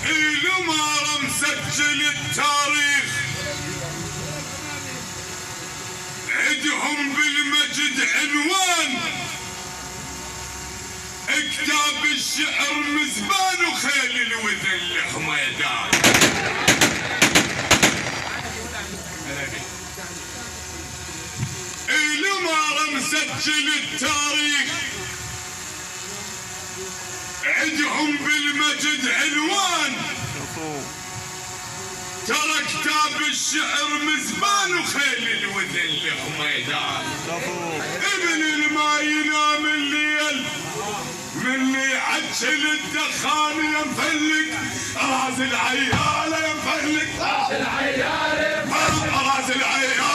الامارة مسجل التاريخ، عدهم بالمجد عنوان، كتاب الشعر مزبان وخيل الوثن الحميدان. الامارة مسجل التاريخ، عدهم بالمجد عنوان، ترى كتاب الشعر مزبان وخيل الوثن الحميدان. ابن الما ينام الليل من يعجل الدخان ينفلق، راس العيال ينفلق، راس العيال